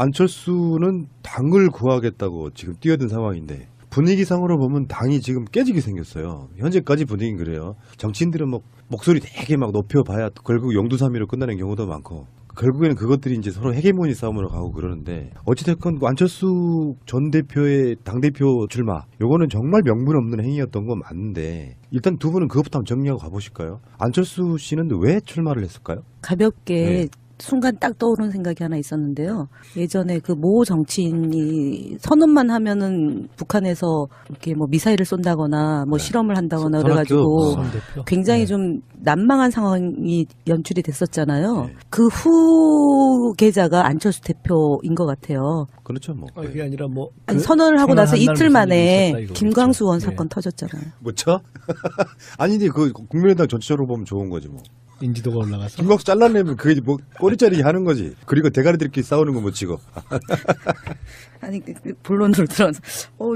안철수는 당을 구하겠다고 지금 뛰어든 상황인데 분위기상으로 보면 당이 지금 깨지게 생겼어요. 현재까지 분위기는 그래요. 정치인들은 뭐 목소리 되게 막 높여봐야 결국 용두사미로 끝나는 경우도 많고 결국에는 그것들이 이제 서로 헤게모니 싸움으로 가고 그러는데 어찌됐건 안철수 전 대표의 당대표 출마 요거는 정말 명분 없는 행위였던 건 맞는데 일단 두 분은 그것부터 한번 정리하고 가보실까요? 안철수 씨는 왜 출마를 했을까요? 가볍게 네. 순간 딱 떠오르는 생각이 하나 있었는데요. 예전에 그 모 정치인이 선언만 하면은 북한에서 이렇게 뭐 미사일을 쏜다거나 뭐 실험을 한다거나 그래가지고 굉장히 좀 난망한 상황이 연출이 됐었잖아요. 네. 그 후계자가 안철수 대표인 것 같아요. 그렇죠, 뭐. 이게 아니라 뭐 아니, 선언을 하고 나서 이틀 만에 김광수 의원 네. 사건 터졌잖아요. 뭐죠? 아니 근데 그 국민의당 전체적으로 보면 좋은 거지 뭐. 인지도가 올라가서 김광수 잘라내면 그게 뭐 꼬리자르기 하는 거지. 그리고 대가리들끼리 싸우는 거 못 치고. 아니 본론으로 들어서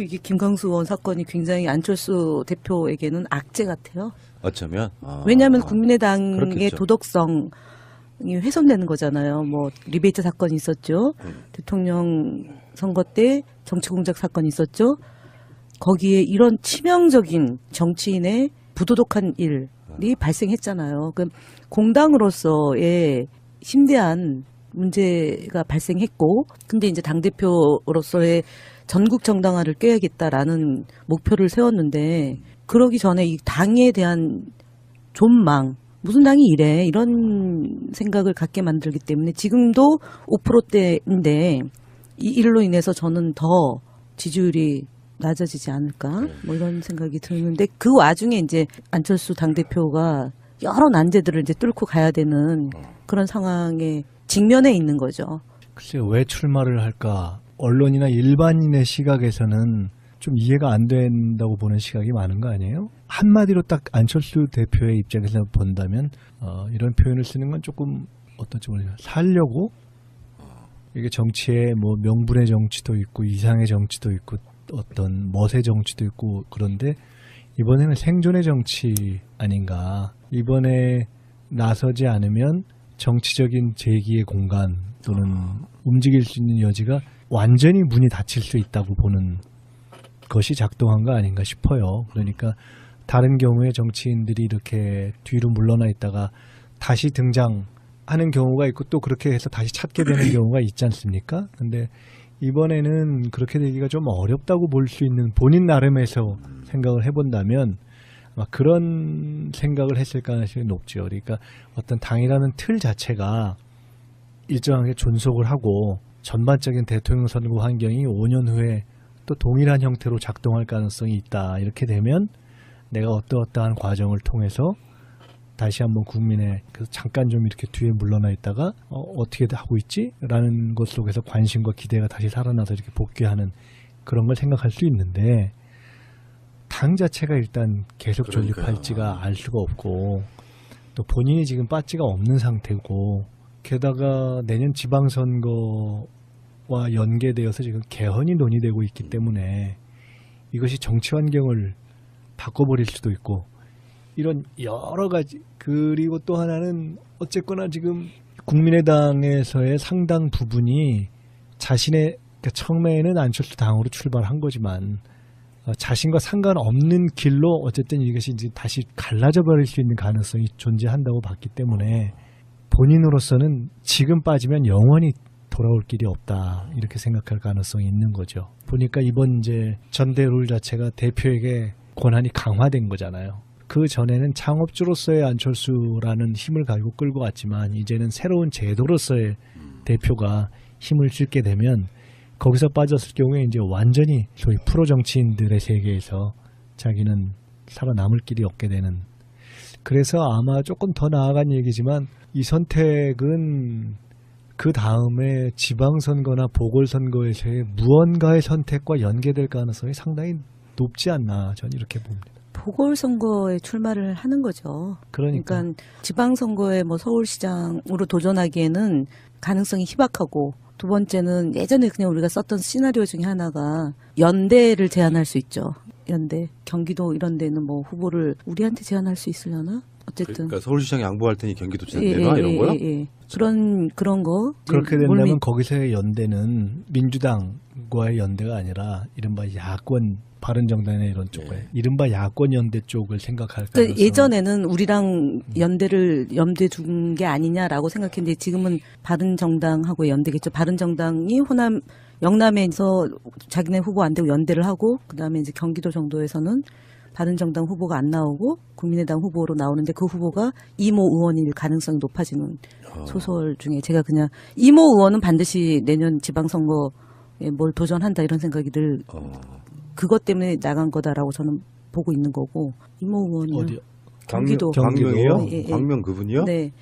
이게 김광수 의원 사건이 굉장히 안철수 대표에게는 악재 같아요. 어쩌면. 왜냐하면 국민의당의 그렇겠죠. 도덕성이 훼손되는 거잖아요. 뭐 리베이트 사건이 있었죠. 대통령 선거 때 정치공작 사건이 있었죠. 거기에 이런 치명적인 정치인의 부도덕한 일이 발생했잖아요. 그 공당으로서의 심대한 문제가 발생했고, 근데 이제 당대표로서의 전국 정당화를 꾀야겠다라는 목표를 세웠는데, 그러기 전에 이 당에 대한 존망, 무슨 당이 이래, 이런 생각을 갖게 만들기 때문에 지금도 5%대인데, 이 일로 인해서 저는 더 지지율이 낮아지지 않을까, 뭐 이런 생각이 드는데, 그 와중에 이제 안철수 당대표가 여러 난제들을 이제 뚫고 가야 되는 그런 상황에 직면해 있는 거죠. 글쎄요, 왜 출마를 할까? 언론이나 일반인의 시각에서는 좀 이해가 안 된다고 보는 시각이 많은 거 아니에요? 한마디로 딱 안철수 대표의 입장에서 본다면 이런 표현을 쓰는 건 조금 어떤지 모르겠어요. 살려고 이게 정치에 뭐 명분의 정치도 있고 이상의 정치도 있고 어떤 멋의 정치도 있고 그런데 이번에는 생존의 정치 아닌가. 이번에 나서지 않으면 정치적인 재기의 공간 또는 움직일 수 있는 여지가 완전히 문이 닫힐 수 있다고 보는 것이 작동한 거 아닌가 싶어요. 그러니까 다른 경우에 정치인들이 이렇게 뒤로 물러나 있다가 다시 등장하는 경우가 있고 또 그렇게 해서 다시 찾게 되는 경우가 있지 않습니까? 근데 이번에는 그렇게 되기가 좀 어렵다고 볼 수 있는 본인 나름에서 생각을 해본다면 아마 그런 생각을 했을 가능성이 높죠. 그러니까 어떤 당이라는 틀 자체가 일정하게 존속을 하고 전반적인 대통령 선거 환경이 5년 후에 또 동일한 형태로 작동할 가능성이 있다. 이렇게 되면 내가 어떠어떠한 과정을 통해서 다시 한번 국민의 그래서 잠깐 좀 이렇게 뒤에 물러나 있다가 어떻게 하고 있지? 라는 것 속에서 관심과 기대가 다시 살아나서 이렇게 복귀하는 그런 걸 생각할 수 있는데 당 자체가 일단 계속 존립할지가 알 수가 없고 또 본인이 지금 빠지가 없는 상태고 게다가 내년 지방선거와 연계되어서 지금 개헌이 논의되고 있기 때문에 이것이 정치 환경을 바꿔버릴 수도 있고 이런 여러 가지 그리고 또 하나는 어쨌거나 지금 국민의당에서의 상당 부분이 자신의 그러니까 처음에는 안철수 당으로 출발한 거지만 자신과 상관없는 길로 어쨌든 이것이 이제 다시 갈라져 버릴 수 있는 가능성이 존재한다고 봤기 때문에 본인으로서는 지금 빠지면 영원히 돌아올 길이 없다 이렇게 생각할 가능성이 있는 거죠. 보니까 이번 이제 전대 룰 자체가 대표에게 권한이 강화된 거잖아요. 그 전에는 창업주로서의 안철수라는 힘을 가지고 끌고 왔지만 이제는 새로운 제도로서의 대표가 힘을 실게 되면 거기서 빠졌을 경우에 이제 완전히 소위 프로 정치인들의 세계에서 자기는 살아남을 길이 없게 되는. 그래서 아마 조금 더 나아간 얘기지만 이 선택은 그 다음에 지방선거나 보궐선거에서의 무언가의 선택과 연계될 가능성이 상당히 높지 않나 저는 이렇게 봅니다. 보궐선거에 출마를 하는 거죠. 그러니까 지방선거에 뭐 서울시장으로 도전하기에는 가능성이 희박하고 두 번째는 예전에 그냥 우리가 썼던 시나리오 중에 하나가 연대를 제안할 수 있죠. 연대. 경기도 이런 데는 뭐 후보를 우리한테 제안할 수 있으려나? 어쨌든 그러니까 서울시장 양보할 테니 경기도지사 내놔 이런 거요? 예. 그런 거 그렇게 몰미- 된다면 거기서의 연대는 민주당과의 연대가 아니라 이른바 야권 바른정당의 이런 쪽에 이른바 야권 연대 쪽을 생각할 그러니까 가능성. 예전에는 우리랑 연대를 염두에 둔 게 아니냐라고 생각했는데 지금은 바른정당하고 연대겠죠. 바른정당이 호남 영남에서 자기네 후보 안 되고 연대를 하고 그다음에 이제 경기도 정도에서는 바른정당 후보가 안 나오고 국민의당 후보로 나오는데 그 후보가 이모 의원일 가능성이 높아지는 소설 중에 제가 그냥 이모 의원은 반드시 내년 지방선거에 뭘 도전한다 이런 생각이 늘 그것 때문에 나간 거다라고 저는 보고 있는 거고 이모 의원은 어디요? 경기도. 광명이요? 예, 예. 광명 그분이요? 네.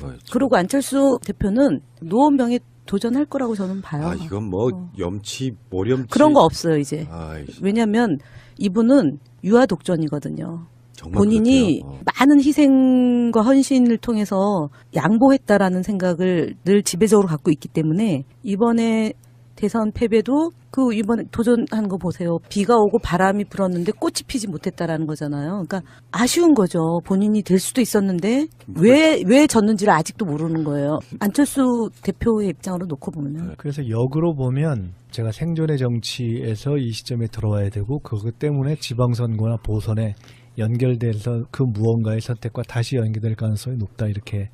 어허, 그리고 안철수 대표는 노원병에 도전할 거라고 저는 봐요. 아 이건 뭐 염치 모렴치 그런 거 없어요 이제. 아이씨, 왜냐하면 이분은 유아 독전이거든요. 정말 본인이 그렇대요. 많은 희생과 헌신을 통해서 양보했다라는 생각을 늘 지배적으로 갖고 있기 때문에 이번에 대선 패배도 그 이번에 도전한 거 보세요. 비가 오고 바람이 불었는데 꽃이 피지 못했다라는 거잖아요. 그러니까 아쉬운 거죠. 본인이 될 수도 있었는데 왜 졌는지를 아직도 모르는 거예요. 안철수 대표의 입장으로 놓고 보면. 그래서 역으로 보면 제가 생존의 정치에서 이 시점에 들어와야 되고 그것 때문에 지방선거나 보선에 연결돼서 그 무언가의 선택과 다시 연결될 가능성이 높다 이렇게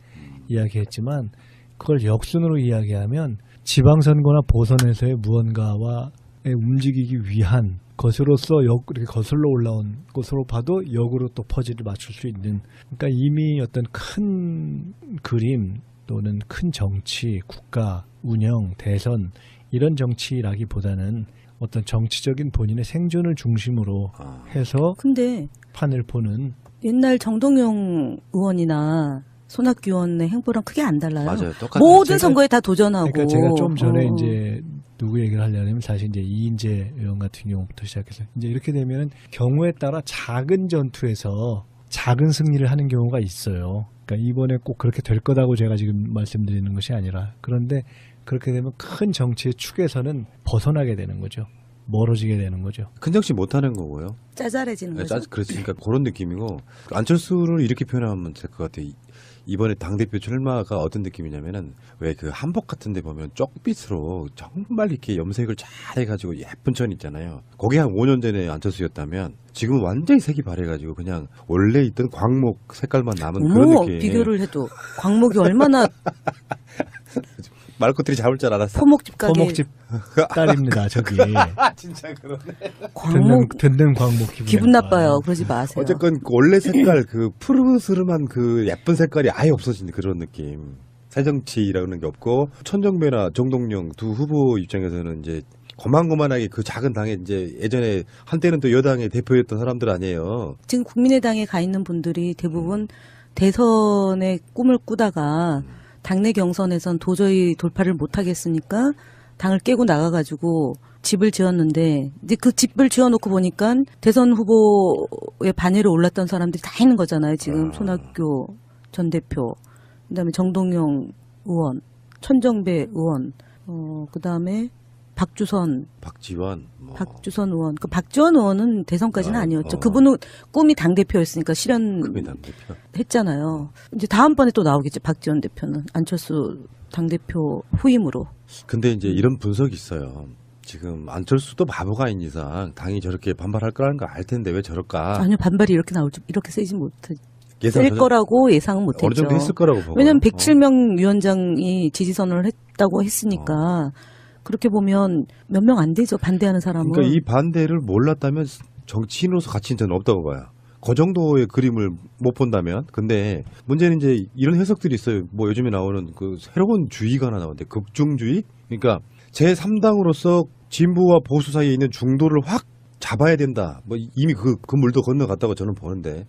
이야기했지만 그걸 역순으로 이야기하면 지방선거나 보선에서의 무언가와 움직이기 위한 것으로서 이렇게 거슬러 올라온 것으로 봐도 역으로 또 퍼즐을 맞출 수 있는 그러니까 이미 어떤 큰 그림 또는 큰 정치, 국가, 운영, 대선 이런 정치라기보다는 어떤 정치적인 본인의 생존을 중심으로 해서 근데 판을 보는 옛날 정동영 의원이나 손학규 의원의 행보랑 크게 안 달라요. 맞아요. 똑같아요. 모든 선거에 다 도전하고. 그러니까 제가 좀 전에 어. 이제 누구 얘기를 하려면 사실 이제 이인재 의원 같은 경우부터 시작해서 이제 이렇게 되면은 경우에 따라 작은 전투에서 작은 승리를 하는 경우가 있어요. 그러니까 이번에 꼭 그렇게 될 거다고 제가 지금 말씀드리는 것이 아니라 그런데 그렇게 되면 큰 정치의 축에서는 벗어나게 되는 거죠. 멀어지게 되는 거죠. 큰 정치 못하는 거고요. 짜잘해지는 거죠. 그러니까 그런 느낌이고 안철수를 이렇게 표현하면 될 것 같아요. 이번에 당대표 출마가 어떤 느낌이냐면은 왜 그 한복 같은 데 보면 쪽빛으로 정말 이렇게 염색을 잘 해가지고 예쁜 천 있잖아요. 거기 한 5년 전에 안철수였다면 지금은 완전히 색이 바래가지고 그냥 원래 있던 광목 색깔만 남은 그런 어머, 느낌. 비교를 해도 광목이 얼마나 말것들이 잡을 줄 알았어. 포목집 가게 포목집 딸입니다. 저기 진짜 그러네. 광목 듣는 광목 기분 나빠요. 그러지 마세요. 어쨌건 그 원래 색깔 그 푸르스름한 그 예쁜 색깔이 아예 없어진 그런 느낌. 새정치라는 게 없고 천정배나 정동영 두 후보 입장에서는 이제 고만고만하게 그 작은 당에 이제 예전에 한때는 또 여당의 대표였던 사람들 아니에요. 지금 국민의당에 가 있는 분들이 대부분 대선의 꿈을 꾸다가 당내 경선에선 도저히 돌파를 못 하겠으니까 당을 깨고 나가가지고 집을 지었는데 이제 그 집을 지어놓고 보니까 대선 후보의 반열에 올랐던 사람들이 다 있는 거잖아요. 지금 손학규 전 대표, 그다음에 정동영 의원, 천정배 의원, 그다음에 박주선 박지원 의원. 그 박지원 의원은 대선까지는 아니었죠. 그분은 꿈이 당 대표였으니까 실현했잖아요. 이제 다음번에 또 나오겠죠. 박지원 대표는 안철수 당 대표 후임으로. 근데 이제 이런 분석이 있어요. 지금 안철수도 바보가 아닌 이상 당이 저렇게 반발할 거라는 걸 알 텐데 왜 저럴까? 아니요, 반발이 이렇게 나올지 이렇게 세지 못해. 예상 셀 거라고 예상은 못했죠. 어느 정도 했을 거라고 보고. 왜냐하면 107명 위원장이 지지 선언을 했다고 했으니까 그렇게 보면 몇 명 안 되죠. 반대하는 사람은. 그러니까 이 반대를 몰랐다면 정치인으로서 가치는 저는 없다고 봐요. 그 정도의 그림을 못 본다면. 근데 문제는 이제 이런 해석들이 있어요. 뭐 요즘에 나오는 그 새로운 주의가 하나 나오는데 극중주의? 그러니까 제3당으로서 진보와 보수 사이에 있는 중도를 확 잡아야 된다. 뭐 이미 그 물도 건너갔다고 저는 보는데.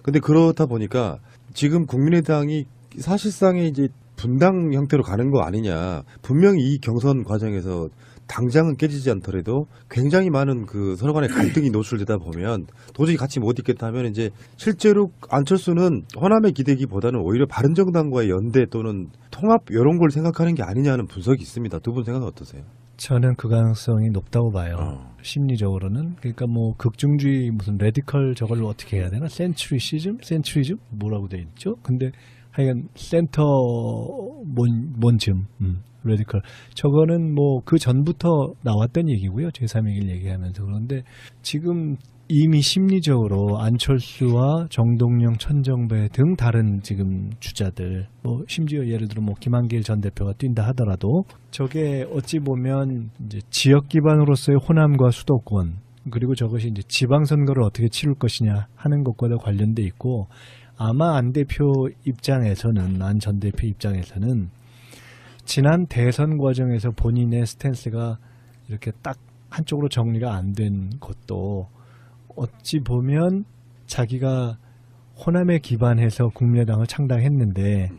근데 그렇다 보니까 지금 국민의당이 사실상의 이제 분당 형태로 가는 거 아니냐. 분명히 이 경선 과정에서 당장은 깨지지 않더라도 굉장히 많은 그 서로 간의 갈등이 노출되다 보면 도저히 같이 못 있겠다 하면 이제 실제로 안철수는 호남에 기대기보다는 오히려 바른정당과의 연대 또는 통합 이런 걸 생각하는 게 아니냐는 분석이 있습니다. 두 분 생각은 어떠세요? 저는 그 가능성이 높다고 봐요. 심리적으로는. 그러니까 뭐 극중주의 무슨 레디컬 저걸 어떻게 해야 되나? 센츄리시즘? 뭐라고 돼 있죠? 근데 하여간 센터 뭔즘 레디컬 저거는 뭐 그 전부터 나왔던 얘기고요. 제3의 길 얘기하면서. 그런데 지금 이미 심리적으로 안철수와 정동영, 천정배 등 다른 지금 주자들, 뭐 심지어 예를 들어 뭐 김한길 전 대표가 뛴다 하더라도 저게 어찌 보면 이제 지역 기반으로서의 호남과 수도권 그리고 저것이 이제 지방선거를 어떻게 치룰 것이냐 하는 것과도 관련돼 있고 아마 안 대표 입장에서는 안 전 대표 입장에서는 지난 대선 과정에서 본인의 스탠스가 이렇게 딱 한쪽으로 정리가 안 된 것도 어찌 보면 자기가 호남에 기반해서 국민의당을 창당했는데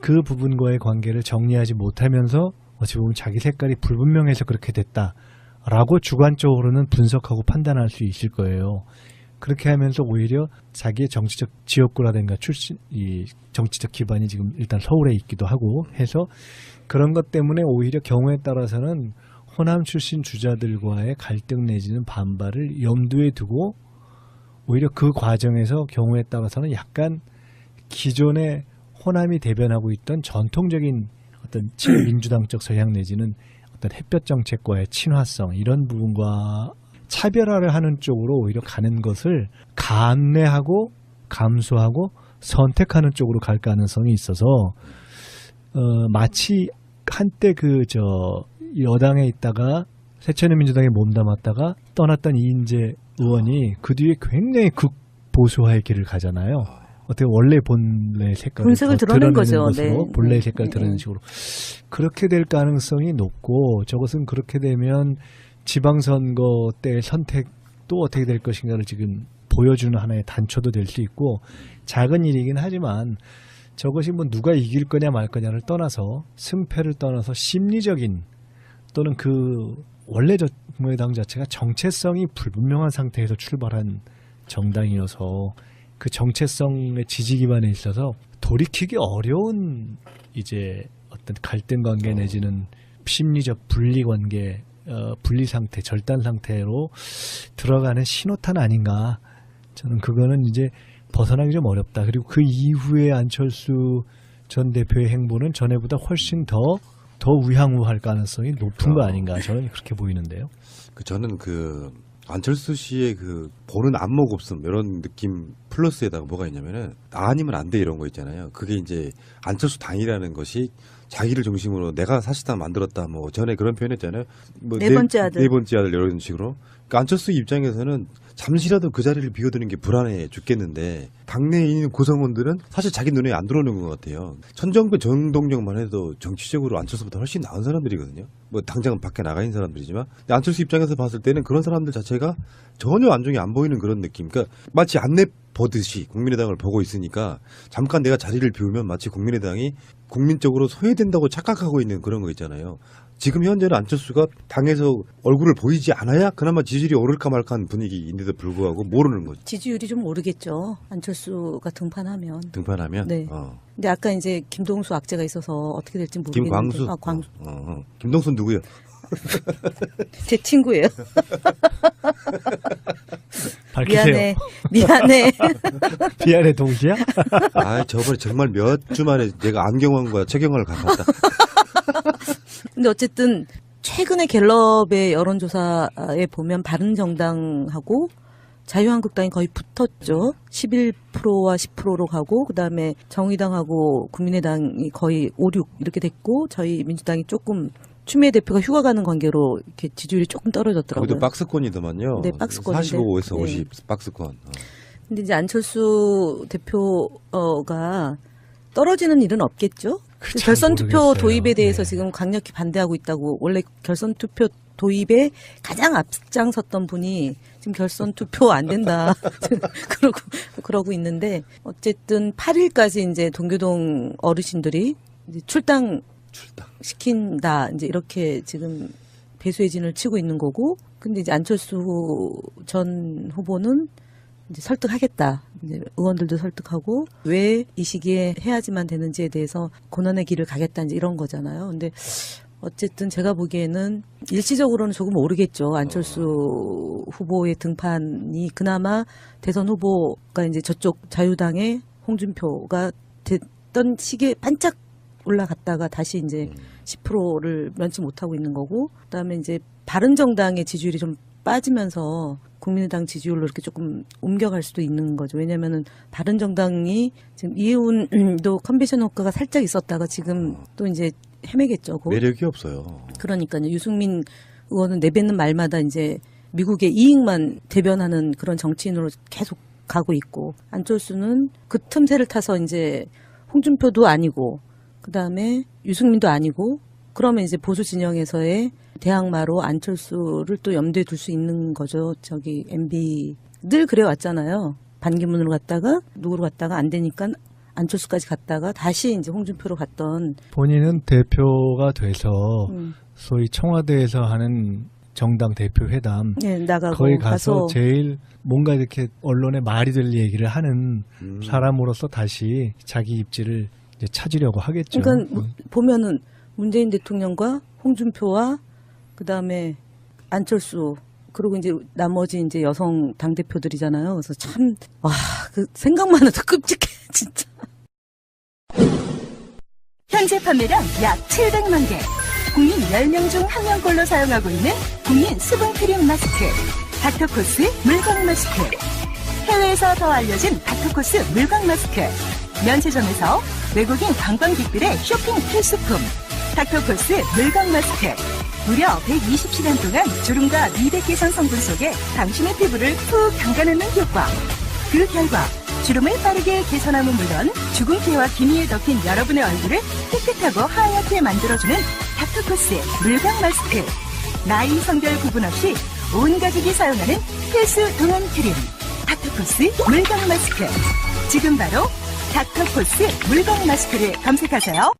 그 부분과의 관계를 정리하지 못하면서 어찌 보면 자기 색깔이 불분명해서 그렇게 됐다라고 주관적으로는 분석하고 판단할 수 있을 거예요. 그렇게 하면서 오히려 자기의 정치적 지역구라든가 이 정치적 기반이 지금 일단 서울에 있기도 하고 해서 그런 것 때문에 오히려 경우에 따라서는 호남 출신 주자들과의 갈등 내지는 반발을 염두에 두고 오히려 그 과정에서 경우에 따라서는 약간 기존의 호남이 대변하고 있던 전통적인 어떤 친민주당적 성향 내지는 어떤 햇볕 정책과의 친화성 이런 부분과 차별화를 하는 쪽으로 오히려 가는 것을 감내하고 감수하고 선택하는 쪽으로 갈 가능성이 있어서 마치 한때 여당에 있다가 새천년민주당에 몸담았다가 떠났던 이인재 의원이 그 뒤에 굉장히 극보수화의 길을 가잖아요. 어떻게 원래 본래 색깔을 본색을 드러낸 거죠. 것으로 네. 본래 색깔을 드러내는 식으로 그렇게 될 가능성이 높고 저것은 그렇게 되면 지방선거 때 선택도 어떻게 될 것인가를 지금 보여주는 하나의 단초도 될 수 있고 작은 일이긴 하지만 저것이 뭐 누가 이길 거냐 말 거냐를 떠나서 승패를 떠나서 심리적인 또는 그 원래 국민의당 자체가 정체성이 불분명한 상태에서 출발한 정당이어서 그 정체성의 지지 기반에 있어서 돌이키기 어려운 이제 어떤 갈등 관계 내지는 심리적 분리 관계 분리 상태, 절단 상태로 들어가는 신호탄 아닌가. 저는 그거는 이제 벗어나기 좀 어렵다. 그리고 그 이후에 안철수 전 대표의 행보는 전에보다 훨씬 더 우향우할 가능성이 높은 거 아닌가. 저는 그렇게 보이는데요. 저는 안철수 씨의 보는 안목 없음 이런 느낌 플러스에다가 뭐가 있냐면은 나 아니면 안 돼 이런 거 있잖아요. 그게 이제 안철수 당이라는 것이 자기를 중심으로 내가 사실상 만들었다 뭐 전에 그런 표현했잖아요. 뭐 네 번째 아들. 네 번째 아들 이런 식으로. 그러니까 안철수 입장에서는 잠시라도 그 자리를 비워두는 게 불안해 죽겠는데 당내에 있는 구성원들은 사실 자기 눈에 안 들어오는 것 같아요. 천정배 정동영만 해도 정치적으로 안철수보다 훨씬 나은 사람들이거든요. 뭐 당장은 밖에 나가 있는 사람들이지만 근데 안철수 입장에서 봤을 때는 그런 사람들 자체가 전혀 안중에 안 보이는 그런 느낌. 그러니까 마치 안내 보듯이 국민의당을 보고 있으니까 잠깐 내가 자리를 비우면 마치 국민의당이 국민적으로 소외된다고 착각하고 있는 그런 거 있잖아요. 지금 현재는 안철수가 당에서 얼굴을 보이지 않아야 그나마 지지율이 오를까 말까 하는 분위기인데도 불구하고 모르는 거죠. 지지율이 좀 오르겠죠. 안철수가 등판하면. 등판하면? 네. 근데 아까 이제 김동수 악재가 있어서 어떻게 될지 모르겠는데. 김광수? 광수. 김동수 누구요? 제 친구예요. 밝히세요. 미안해. 미안해 동시야? 저번에 정말 몇 주 만에 내가 안경환과 최경환을 갚았다. 근데 어쨌든 최근에 갤럽의 여론조사에 보면 바른정당하고 자유한국당이 거의 붙었죠. 11%와 10%로 가고 그다음에 정의당하고 국민의당이 거의 5, 6 이렇게 됐고 저희 민주당이 조금 추미애 대표가 휴가 가는 관계로 이렇게 지지율이 조금 떨어졌더라고요. 거기도 박스권이더만요. 네, 박스권인데. 45에서 네. 50 박스권. 근데 이제 안철수 대표가 떨어지는 일은 없겠죠? 잘 결선 투표 모르겠어요. 도입에 대해서 네. 지금 강력히 반대하고 있다고. 원래 결선 투표 도입에 가장 앞장섰던 분이 지금 결선 투표 안 된다. 그러고 있는데 어쨌든 8일까지 이제 동교동 어르신들이 이제 출당 출당. 시킨다. 이제 이렇게 지금 배수의 진을 치고 있는 거고, 근데 이제 안철수 전 후보는 이제 설득하겠다. 이제 의원들도 설득하고 왜 이 시기에 해야지만 되는지에 대해서 고난의 길을 가겠다. 이제 이런 거잖아요. 근데 어쨌든 제가 보기에는 일시적으로는 조금 오르겠죠. 안철수 후보의 등판이 그나마 대선 후보가 이제 저쪽 자유당의 홍준표가 됐던 시기에 반짝 올라갔다가 다시 이제 10%를 면치 못하고 있는 거고, 그다음에 이제 바른정당의 지지율이 좀 빠지면서 국민의당 지지율로 이렇게 조금 옮겨갈 수도 있는 거죠. 왜냐면은 바른정당이 지금 이혜훈도 컨벤션 효과가 살짝 있었다가 지금 또 이제 헤매겠죠. 곧. 매력이 없어요. 그러니까요. 유승민 의원은 내뱉는 말마다 이제 미국의 이익만 대변하는 그런 정치인으로 계속 가고 있고, 안철수는 그 틈새를 타서 이제 홍준표도 아니고 그다음에 유승민도 아니고, 그러면 이제 보수 진영에서의 대항마로 안철수를 또 염두에 둘 수 있는 거죠. 저기 MB 늘 그래 왔잖아요. 반기문으로 갔다가 누구로 갔다가 안 되니까 안철수까지 갔다가 다시 이제 홍준표로 갔던. 본인은 대표가 돼서 소위 청와대에서 하는 정당 대표 회담 네, 나가고 거기 가서 제일 뭔가 이렇게 언론에 말이 될 얘기를 하는 사람으로서 다시 자기 입지를 이제 찾으려고 하겠죠. 그러니까 보면은 문재인 대통령과 홍준표와 그다음에 안철수, 그리고 이제 나머지 이제 여성 당 대표들이잖아요. 그래서 참 와, 그 생각만 해도 끔찍해 진짜. 현재 판매량 약 700만 개. 국민 10명 중 1명꼴로 사용하고 있는 국민 수분크림 마스크. 닥터코스 물광 마스크. 해외에서 더 알려진 닥터코스 물광 마스크. 면세점에서 외국인 관광객들의 쇼핑 필수품. 닥터코스 물광 마스크. 무려 120시간 동안 주름과 미백 개선 성분 속에 당신의 피부를 푹 담가놓는 효과. 그 결과 주름을 빠르게 개선함은 물론 주근깨와 기미에 덮인 여러분의 얼굴을 깨끗하고 하얗게 만들어주는 닥터코스 물광 마스크. 나이, 성별 구분 없이 온 가족이 사용하는 필수 동안 크림. 닥터코스 물광 마스크. 지금 바로 닥터코스 물광 마스크를 검색하세요.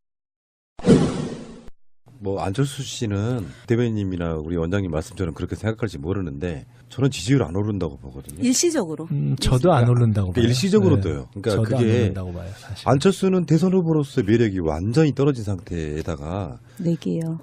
뭐 안철수 씨는 대변인님이나 우리 원장님 말씀처럼 그렇게 생각할지 모르는데 저는 지지율 안 오른다고 보거든요. 일시적으로. 저도 안 오른다고 봐요. 일시적으로 네. 떠요. 그러니까 저도 안 그게 오른다고 봐요, 사실. 안철수는 대선 후보로서의 매력이 완전히 떨어진 상태에다가 내기예요.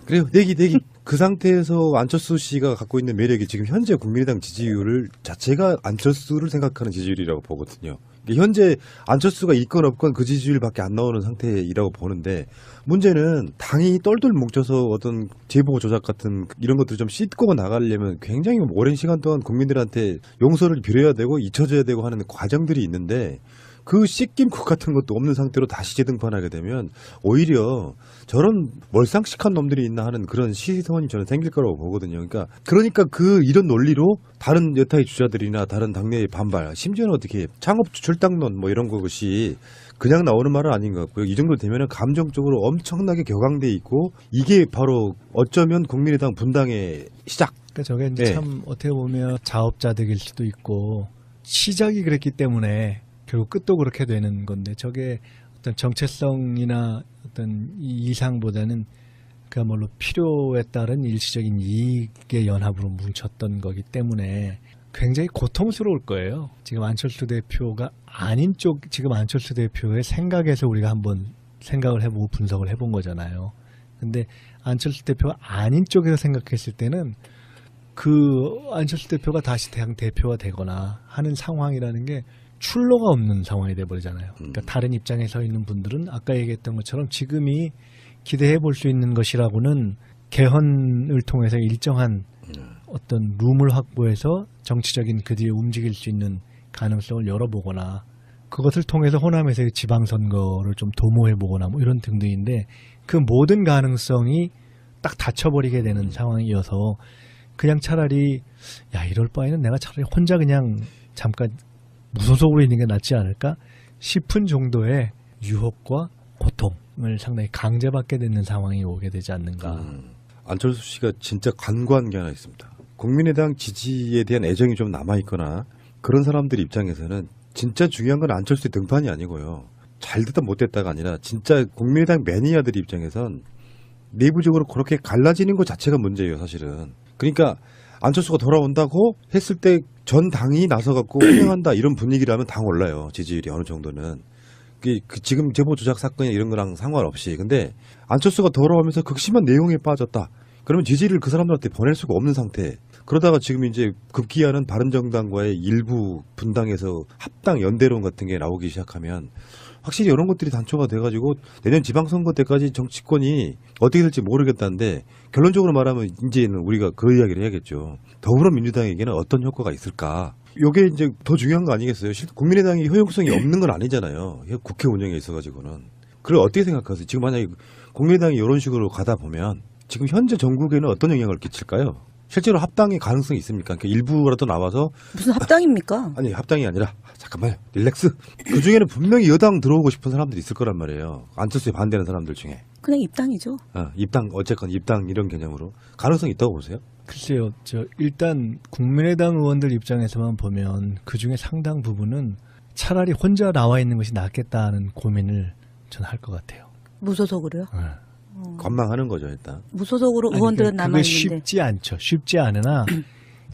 그래요. 내기. 그 상태에서 안철수 씨가 갖고 있는 매력이 지금 현재 국민의당 지지율을 자체가 안철수를 생각하는 지지율이라고 보거든요. 현재 안철수가 있건 없건 그 지지율밖에 안 나오는 상태이라고 보는데, 문제는 당이 똘똘 뭉쳐서 어떤 제보 조작 같은 이런 것들을 좀 씻고 나가려면 굉장히 오랜 시간 동안 국민들한테 용서를 빌어야 되고 잊혀져야 되고 하는 과정들이 있는데, 그 씻김국 같은 것도 없는 상태로 다시 재등판하게 되면 오히려 저런 멀상식한 놈들이 있나 하는 그런 시선이 저는 생길 거라고 보거든요. 그러니까 이런 논리로 다른 여타의 주자들이나 다른 당내의 반발, 심지어는 어떻게 창업주 출당론 뭐 이런 것이 그냥 나오는 말은 아닌 것 같고요. 이 정도 되면 감정적으로 엄청나게 격앙돼 있고, 이게 바로 어쩌면 국민의당 분당의 시작. 그러니까 저게 이제 네. 참 어떻게 보면 자업자득일 수도 있고 시작이 그랬기 때문에 결국 끝도 그렇게 되는 건데, 저게 어떤 정체성이나 어떤 이상보다는 그야말로 필요에 따른 일시적인 이익의 연합으로 뭉쳤던 거기 때문에 굉장히 고통스러울 거예요. 지금 안철수 대표가 아닌 쪽, 지금 안철수 대표의 생각에서 우리가 한번 생각을 해보고 분석을 해본 거잖아요. 근데 안철수 대표가 아닌 쪽에서 생각했을 때는 그 안철수 대표가 다시 당 대표가 되거나 하는 상황이라는 게 출로가 없는 상황이 돼버리잖아요. 그러니까 다른 입장에 서 있는 분들은 아까 얘기했던 것처럼 지금이 기대해 볼 수 있는 것이라고는 개헌을 통해서 일정한 어떤 룸을 확보해서 정치적인 그 뒤에 움직일 수 있는 가능성을 열어보거나, 그것을 통해서 호남에서의 지방선거를 좀 도모해보거나 뭐 이런 등등인데, 그 모든 가능성이 딱 닫혀버리게 되는 상황이어서 그냥 차라리 이럴 바에는 내가 차라리 혼자 그냥 잠깐 무소속으로 있는 게 낫지 않을까 싶은 정도의 유혹과 고통을 상당히 강제받게 되는 상황이 오게 되지 않는가. 안철수 씨가 진짜 간과한 게 하나 있습니다. 국민의당 지지에 대한 애정이 좀 남아있거나 그런 사람들 입장에서는 진짜 중요한 건 안철수의 등판이 아니고요. 잘 됐다 못 됐다가 아니라 진짜 국민의당 매니아들 입장에선 내부적으로 그렇게 갈라지는 것 자체가 문제예요, 사실은. 그러니까 안철수가 돌아온다고 했을 때 전 당이 나서갖고 환영한다 이런 분위기라면 당 올라요, 지지율이 어느 정도는. 그 지금 제보 조작 사건이나 이런 거랑 상관없이. 근데 안철수가 돌아오면서 극심한 내용에 빠졌다. 그러면 지지를 그 사람들한테 보낼 수가 없는 상태. 그러다가 지금 이제 급기야는 바른정당과의 일부 분당에서 합당 연대론 같은 게 나오기 시작하면 확실히 이런 것들이 단초가 돼가지고 내년 지방선거 때까지 정치권이 어떻게 될지 모르겠다는데 결론적으로 말하면 이제는 우리가 그 이야기를 해야겠죠. 더불어민주당에게는 어떤 효과가 있을까? 요게 이제 더 중요한 거 아니겠어요? 국민의당이 효용성이 없는 건 아니잖아요. 국회 운영에 있어가지고는. 그걸 어떻게 생각하세요? 지금 만약에 국민의당이 이런 식으로 가다 보면 지금 현재 전국에는 어떤 영향을 끼칠까요? 실제로 합당의 가능성이 있습니까? 그러니까 일부라도 나와서 무슨 합당입니까? 아니 합당이 아니라 잠깐만요. 릴렉스. 그중에는 분명히 여당 들어오고 싶은 사람들이 있을 거란 말이에요. 안철수에 반대하는 사람들 중에. 그냥 입당이죠. 입당 어쨌건 입당 이런 개념으로 가능성이 있다고 보세요? 글쎄요. 일단 국민의당 의원들 입장에서만 보면 그중에 상당 부분은 차라리 혼자 나와 있는 것이 낫겠다는 고민을 저는 할 것 같아요. 무소속으로요? 네. 관망하는 거죠 일단. 무소속으로 의원들은 그게 남아있는데. 쉽지 않죠. 쉽지 않으나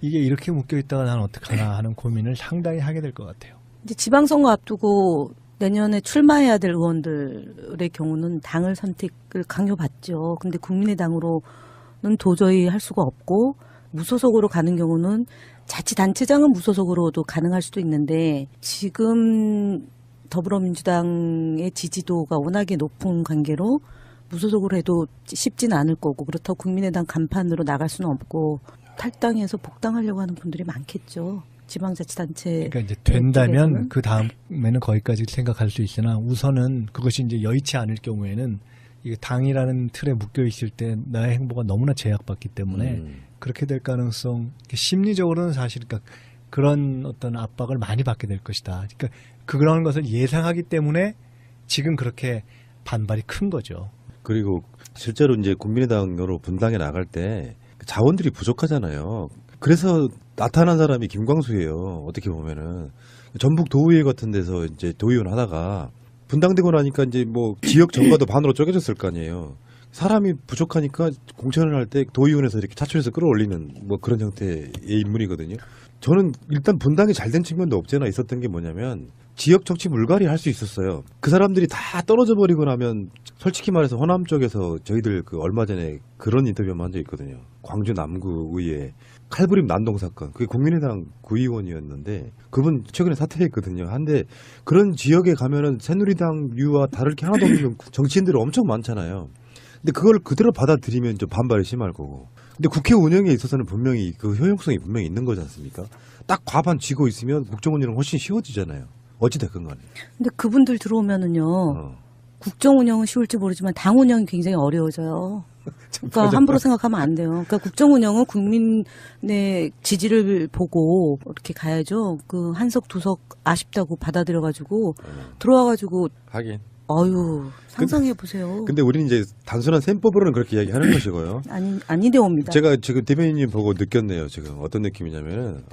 이게 이렇게 묶여있다가 난 어떡하나 하는 고민을 상당히 하게 될 것 같아요. 이제 지방선거 앞두고 내년에 출마해야 될 의원들의 경우는 당을 선택을 강요받죠. 근데 국민의당으로는 도저히 할 수가 없고 무소속으로 가는 경우는 자치단체장은 무소속으로도 가능할 수도 있는데 지금 더불어민주당의 지지도가 워낙에 높은 관계로 무소속으로 해도 쉽지는 않을 거고 그렇다고 국민의당 간판으로 나갈 수는 없고 탈당해서 복당하려고 하는 분들이 많겠죠. 지방자치단체. 그러니까 이제 된다면 그 다음에는 거기까지 생각할 수 있으나 우선은 그것이 이제 여의치 않을 경우에는 이게 당이라는 틀에 묶여 있을 때 나의 행보가 너무나 제약받기 때문에 그렇게 될 가능성 심리적으로는 사실 그러니까 그런 어떤 압박을 많이 받게 될 것이다. 그러니까 그런 것을 예상하기 때문에 지금 그렇게 반발이 큰 거죠. 그리고 실제로 이제 국민의당으로 분당에 나갈 때 자원들이 부족하잖아요. 그래서 나타난 사람이 김광수예요. 어떻게 보면은 전북 도의회 같은 데서 이제 도의원 하다가 분당되고 나니까 이제 뭐 지역 정가도 반으로 쪼개졌을 거 아니에요. 사람이 부족하니까 공천을 할 때 도의원에서 이렇게 차출해서 끌어올리는 뭐 그런 형태의 인물이거든요. 저는 일단 분당이 잘 된 측면도 없잖아 있었던 게 뭐냐면 지역 정치 물갈이 할 수 있었어요. 그 사람들이 다 떨어져 버리고 나면 솔직히 말해서 호남 쪽에서 저희들 그 얼마 전에 그런 인터뷰 한 적 있거든요. 광주 남구의회 칼부림 난동 사건. 그게 국민의당 구의원이었는데 그분 최근에 사퇴했거든요. 한데 그런 지역에 가면은 새누리당류와 다를 게 하나도 없는 정치인들이 엄청 많잖아요. 근데 그걸 그대로 받아들이면 좀 반발이 심할 거고. 근데 국회 운영에 있어서는 분명히 그 효용성이 분명히 있는 거지 않습니까? 딱 과반 쥐고 있으면 국정 운영은 훨씬 쉬워지잖아요. 어찌됐건 간에. 근데 그분들 들어오면은요. 국정 운영은 쉬울지 모르지만 당 운영이 굉장히 어려워져요. 그러니까 함부로 생각하면 안 돼요. 그러니까 국정 운영은 국민의 지지를 보고 이렇게 가야죠. 그 한석 두석 아쉽다고 받아들여가지고 들어와가지고 하긴. 어유 상상해 보세요. 근데 우리는 이제 단순한 셈법으로는 그렇게 이야기하는 것이고요. 아닌데 옵니다. 제가 지금 대변인님 보고 느꼈네요. 지금 어떤 느낌이냐면은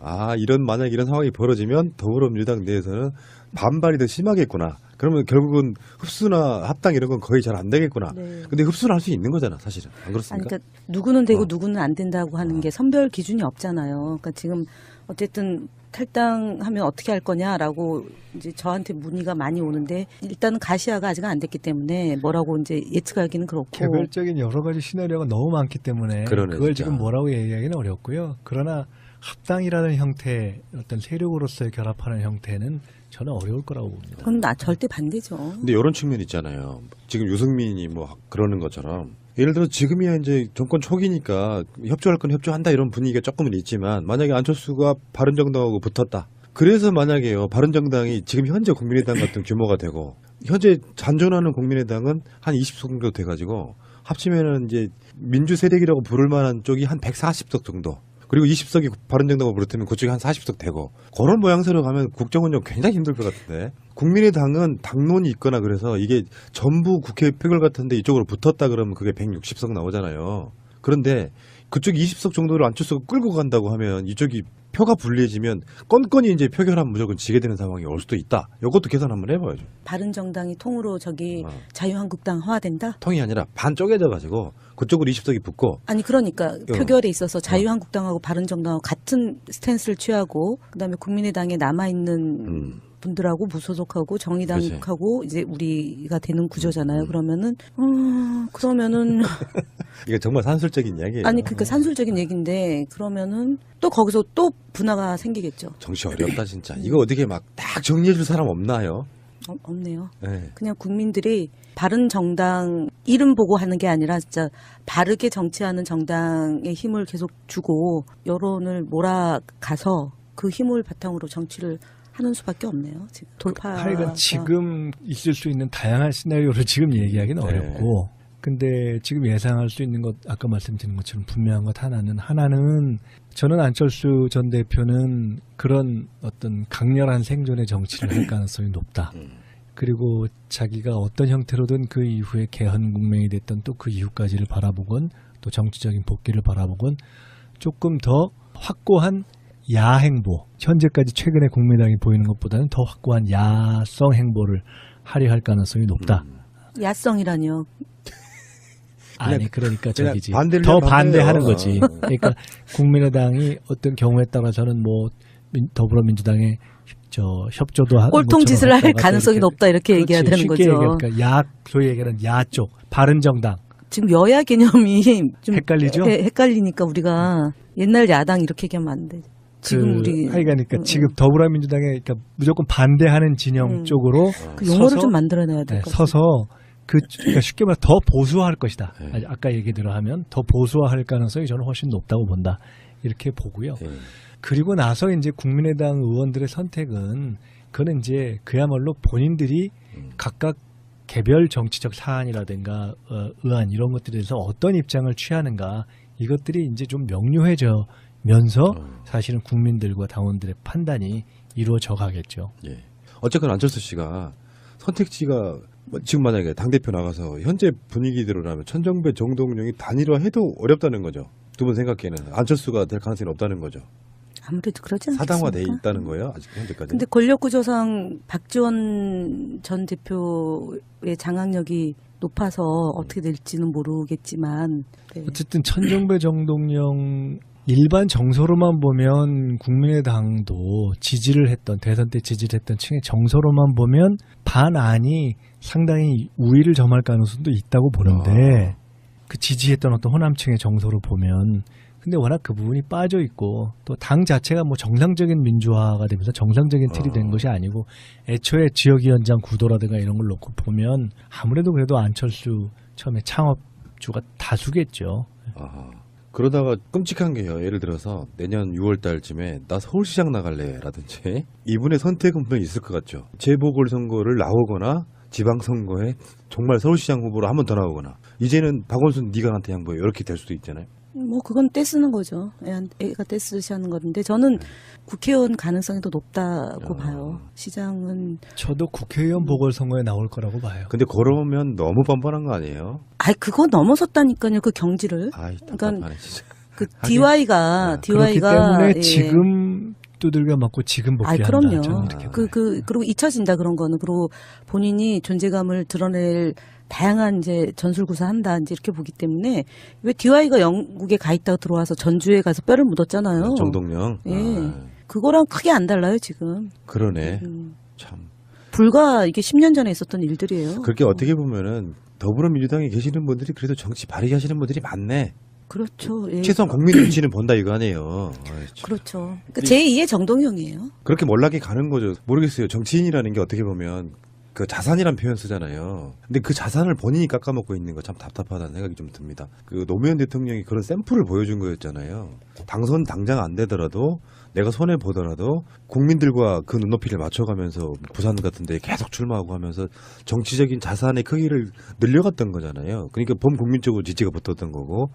만약 이런 상황이 벌어지면 더불어민주당 내에서는 반발이 더 심하겠구나. 그러면 결국은 흡수나 합당 이런 건 거의 잘 안 되겠구나. 네. 근데 흡수는 할 수 있는 거잖아, 사실은. 안 그렇습니까? 그러니까 누구는 되고 누구는 안 된다고 하는 게 선별 기준이 없잖아요. 그러니까 지금 어쨌든 탈당하면 어떻게 할 거냐라고 이제 저한테 문의가 많이 오는데 일단은 가시화가 아직 안 됐기 때문에 뭐라고 이제 예측하기는 그렇고 개별적인 여러 가지 시나리오가 너무 많기 때문에 그러네, 그걸 진짜. 지금 뭐라고 얘기하기는 어렵고요. 그러나 합당이라는 형태, 어떤 세력으로서의 결합하는 형태는 저는 어려울 거라고 봅니다. 그건 나 절대 반대죠. 근데 이런 측면 있잖아요. 지금 유승민이 뭐 그러는 것처럼 예를 들어 지금이야 이제 정권 초기니까 협조할 건 협조한다 이런 분위기가 조금은 있지만 만약에 안철수가 바른정당하고 붙었다. 그래서 만약에요 바른정당이 지금 현재 국민의당 같은 규모가 되고 현재 잔존하는 국민의당은 한 20석 정도 돼가지고 합치면은 이제 민주 세력이라고 부를 만한 쪽이 한 140석 정도. 그리고 20석이 바른정당으로 부르면 그쪽이 한 40석 되고 그런 모양새로 가면 국정운영 굉장히 힘들 것 같은데 국민의당은 당론이 있거나 그래서 이게 전부 국회 표결 같은데 이쪽으로 붙었다 그러면 그게 160석 나오잖아요. 그런데 그쪽 20석 정도를 안철수가 끌고 간다고 하면 이쪽이 표가 불리해지면 건건이 이제 표결하면 무조건 지게 되는 상황이 올 수도 있다. 이것도 계산 한번 해봐야죠. 바른정당이 통으로 저기 어. 자유한국당 화된다? 통이 아니라 반 쪼개져가지고 그쪽으로 20석이 붙고 아니 그러니까 표결에 있어서 자유한국당하고 바른정당하고 같은 스탠스를 취하고 그다음에 국민의당에 남아 있는 분들하고 무소속하고 정의당하고 이제 우리가 되는 구조잖아요. 그러면은 이게 정말 산술적인 이야기예요. 아니 그러니까 산술적인 얘기인데 그러면은 또 거기서 또 분화가 생기겠죠. 정치 어렵다 진짜. 이거 어떻게 막 딱 정리해줄 사람 없나요? 없네요. 네. 그냥 국민들이 바른 정당 이름 보고 하는 게 아니라 진짜 바르게 정치하는 정당에 힘을 계속 주고 여론을 몰아가서 그 힘을 바탕으로 정치를 하는 수밖에 없네요. 지금 돌파. 하여간 지금 있을 수 있는 다양한 시나리오를 지금 얘기하기는 네. 어렵고, 근데 지금 예상할 수 있는 것, 아까 말씀드린 것처럼 분명한 것 하나는 저는 안철수 전 대표는 그런 어떤 강렬한 생존의 정치를 할 가능성이 높다. 그리고 자기가 어떤 형태로든 그 이후에 개헌국면이 됐던 또 그 이후까지를 바라보건 또 정치적인 복귀를 바라보건 조금 더 확고한 야행보, 현재까지 최근에 국민당이 보이는 것보다는 더 확고한 야성 행보를 하려 할 가능성이 높다. 야성이라뇨. 아니 그러니까 저기지. 반대를 더 하면 반대하는 반대요. 거지. 그러니까 국민의당이 어떤 경우에 따라서는 뭐 더불어민주당의 협조도 꼴통 짓을 할 가능성이 높다 이렇게 그렇지, 얘기해야 되는 쉽게 거죠. 얘기하니까 소위 얘기하는 야쪽, 바른정당. 지금 여야 개념이 좀 헷갈리죠? 헷갈리니까 우리가 옛날 야당 이렇게 얘기하면 안 돼. 지금 우리 그러니까 지금 더불어민주당에 그러니까 무조건 반대하는 진영 쪽으로 그 용어를 서서, 좀 만들어내야 될 것 같아요. 서서 그러니까 쉽게 말해 더 보수화할 것이다. 네. 아까 얘기대로 하면 더 보수화할 가능성이 저는 훨씬 높다고 본다. 이렇게 보고요. 네. 그리고 나서 이제 국민의당 의원들의 선택은 그거는 이제 그야말로 본인들이 각각 개별 정치적 사안이라든가 의안 이런 것들에 대해서 어떤 입장을 취하는가 이것들이 이제 좀 명료해져면서 사실은 국민들과 당원들의 판단이 이루어져 가겠죠. 예. 어쨌거나 안철수 씨가 선택지가 지금 만약에 당대표 나가서 현재 분위기대로라면 천정배 정동영이 단일화해도 어렵다는 거죠. 두 분 생각에는 안철수가 될 가능성이 없다는 거죠. 아무래도 그러지 않겠습니까? 사당화돼 있다는 거예요. 아직 현재까지. 근데 권력구조상 박지원 전 대표의 장악력이 높아서 어떻게 될지는 모르겠지만 네. 어쨌든 천정배 정동영 일반 정서로만 보면 국민의당도 지지를 했던 대선 때 지지를 했던 층의 정서로만 보면 반안이 상당히 우위를 점할 가능성도 있다고 보는데 그 지지했던 어떤 호남층의 정서로 보면 근데 워낙 그 부분이 빠져 있고 또 당 자체가 뭐 정상적인 민주화가 되면서 정상적인 틀이 된 것이 아니고 애초에 지역위원장 구도라든가 이런 걸 놓고 보면 아무래도 그래도 안철수 처음에 창업주가 다수겠죠. 아하. 그러다가 끔찍한 게요. 예를 들어서 내년 6월 달쯤에 나 서울시장 나갈래라든지 이분의 선택은 분명히 있을 것 같죠. 재보궐선거를 나오거나 지방선거에 정말 서울시장 후보로 한 번 더 나오거나 이제는 박원순 네가 나한테 양보해 이렇게 될 수도 있잖아요. 뭐 그건 떼쓰는 거죠. 애가 떼쓰시 하는 건데 저는 국회의원 가능성이 더 높다고 봐요. 시장은 저도 국회의원 보궐선거에 나올 거라고 봐요. 근데 그러면 너무 뻔뻔한 거 아니에요? 그거 넘어섰다니까요. 그 경지를. 아이 그러니까 답답하네 진짜. 그 하긴. 그렇기 때문에 지금 두들겨 맞고 지금 복귀한다. 그럼요. 저는 이렇게 봐요. 그리고 잊혀진다 그런 거는 그리고 본인이 존재감을 드러낼 다양한 이제 전술구사한다 이제 이렇게 보기 때문에 왜 DY가 영국에 가 있다가 들어와서 전주에 가서 뼈를 묻었잖아요. 정동영. 예. 아, 그거랑 크게 안 달라요 지금. 그러네. 참. 불과 이게 10년 전에 있었던 일들이에요. 그렇게 어떻게 보면은 더불어민주당에 계시는 분들이 그래도 정치 바르게 하시는 분들이 많네. 그렇죠. 예. 최소한 국민 눈치는 본다 이거 아니에요. 아이, 참. 그렇죠. 그 제2의 정동영이에요. 그렇게 몰락이 가는 거죠. 모르겠어요. 정치인이라는 게 어떻게 보면 그 자산이란 표현 쓰잖아요. 근데 그 자산을 본인이 깎아먹고 있는 거 참 답답하다는 생각이 좀 듭니다. 그 노무현 대통령이 그런 샘플을 보여준 거였잖아요. 당선 당장 안 되더라도 내가 손해 보더라도 국민들과 그 눈높이를 맞춰가면서 부산 같은 데 계속 출마하고 하면서 정치적인 자산의 크기를 늘려갔던 거잖아요. 그러니까 범국민적으로 지지가 붙었던 거고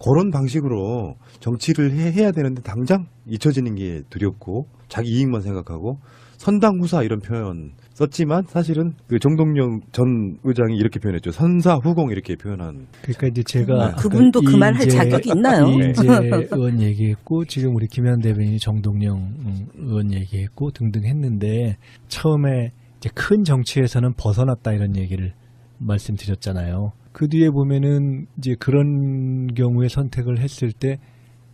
그런 방식으로 정치를 해야 되는데 당장 잊혀지는 게 두렵고 자기 이익만 생각하고 선당후사 이런 표현 썼지만 사실은 그 정동영 전 의장이 이렇게 표현했죠. 선사후공 이렇게 표현한. 그러니까 이제 제가 그분도 그 말 할 자격이 있나요? 이인재 의원 얘기했고 지금 우리 김현 대변인이 정동영 의원 얘기했고 등등 했는데 처음에 이제 큰 정치에서는 벗어났다 이런 얘기를 말씀드렸잖아요. 그 뒤에 보면은 이제 그런 경우에 선택을 했을 때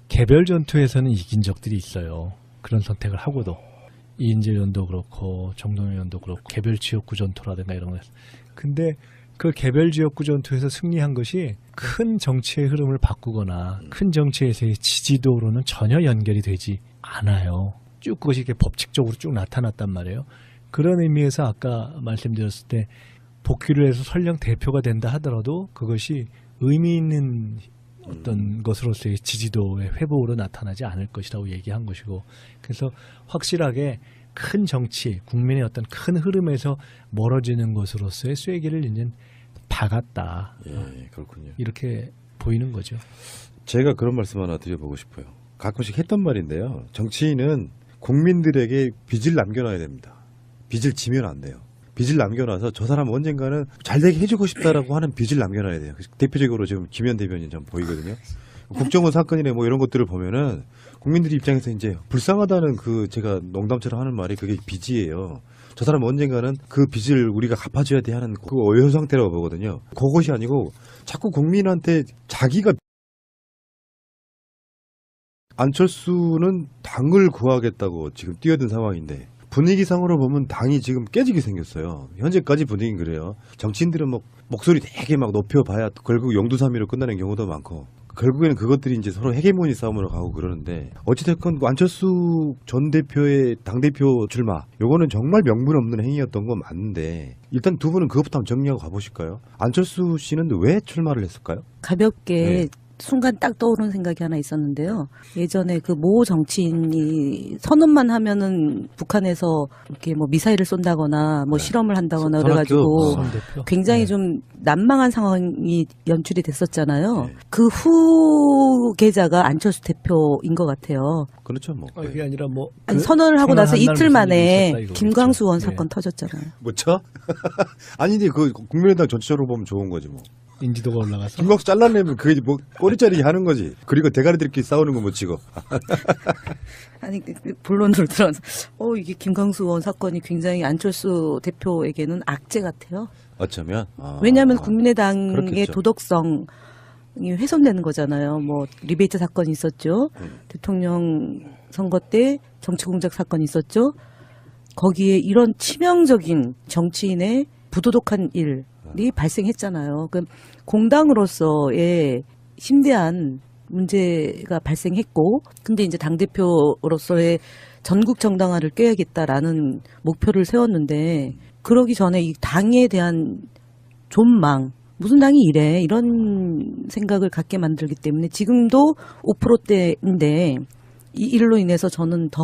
개별 전투에서는 이긴 적들이 있어요. 그런 선택을 하고도. 이인재 의원도 그렇고 정동영 의원도 그렇고 개별 지역구 전투라든가 이런 거. 근데 그 개별 지역구 전투에서 승리한 것이 큰 정치의 흐름을 바꾸거나 큰 정치에서의 지지도로는 전혀 연결이 되지 않아요. 쭉 그것이 이렇게 법칙적으로 쭉 나타났단 말이에요. 그런 의미에서 아까 말씀드렸을 때 복귀를 해서 설령 대표가 된다 하더라도 그것이 의미 있는 어떤 것으로서의 지지도의 회복으로 나타나지 않을 것이라고 얘기한 것이고, 그래서 확실하게 큰 정치, 국민의 어떤 큰 흐름에서 멀어지는 것으로서의 쐐기를 이제 박았다. 예, 그렇군요. 이렇게 보이는 거죠. 제가 그런 말씀 하나 드려보고 싶어요. 가끔씩 했던 말인데요. 정치인은 국민들에게 빚을 남겨놔야 됩니다. 빚을 지면 안 돼요. 빚을 남겨놔서 저 사람 언젠가는 잘 되게 해주고 싶다라고 하는 빚을 남겨놔야 돼요. 대표적으로 지금 김현 대변인 좀 보이거든요. 국정원 사건이나 뭐 이런 것들을 보면은 국민들 입장에서 이제 불쌍하다는 그 제가 농담처럼 하는 말이 그게 빚이에요. 저 사람 언젠가는 그 빚을 우리가 갚아줘야 돼 하는 그 오해 상태라고 보거든요. 그것이 아니고 자꾸 국민한테 자기가 안철수는 당을 구하겠다고 지금 뛰어든 상황인데 분위기상으로 보면 당이 지금 깨지게 생겼어요. 현재까지 분위기는 그래요. 정치인들은 뭐 목소리 되게 막 높여봐야 결국 영두삼위로 끝나는 경우도 많고 결국에는 그것들이 이제 서로 헤게모니 싸움으로 가고 그러는데 어찌됐건 안철수 전 대표의 당대표 출마 요거는 정말 명분 없는 행위였던 건 맞는데 일단 두 분은 그것부터 한번 정리하고 가보실까요? 안철수 씨는 왜 출마를 했을까요? 가볍게 네. 순간 딱 떠오르는 생각이 하나 있었는데요. 예전에 그 모 정치인이 선언만 하면은 북한에서 이렇게 뭐 미사일을 쏜다거나 뭐 실험을 한다거나 그래가지고 선 대표. 굉장히 네. 좀 난망한 상황이 연출이 됐었잖아요. 네. 그 후계자가 안철수 대표인 것 같아요. 그렇죠 뭐. 그게 아니라 뭐 아니, 그 선언을 하고 나서 선언한 날 이틀 무슨 만에 일이 있었다 이거겠죠. 김광수 의원 예. 사건 터졌잖아요. 뭐죠? 아니 근데 그 국민의당 전체적으로 보면 좋은 거지 뭐. 인지도가 올라가서 김광수 잘라내면 그게 뭐 꼬리 자르기 하는 거지. 그리고 대가리들끼리 싸우는 거 못 치고. 아니 그 본론으로 들어서 이게 김광수 의원 사건이 굉장히 안철수 대표에게는 악재 같아요. 어쩌면. 왜냐하면 국민의당의 그렇겠죠. 도덕성이 훼손되는 거잖아요. 뭐 리베이트 사건이 있었죠. 대통령 선거 때 정치공작 사건이 있었죠. 거기에 이런 치명적인 정치인의 부도덕한 일이 발생했잖아요. 그럼 공당으로서의 심대한 문제가 발생했고, 근데 이제 당대표로서의 전국 정당화를 꾀야겠다라는 목표를 세웠는데, 그러기 전에 이 당에 대한 존망, 무슨 당이 이래, 이런 생각을 갖게 만들기 때문에 지금도 5%대인데, 이 일로 인해서 저는 더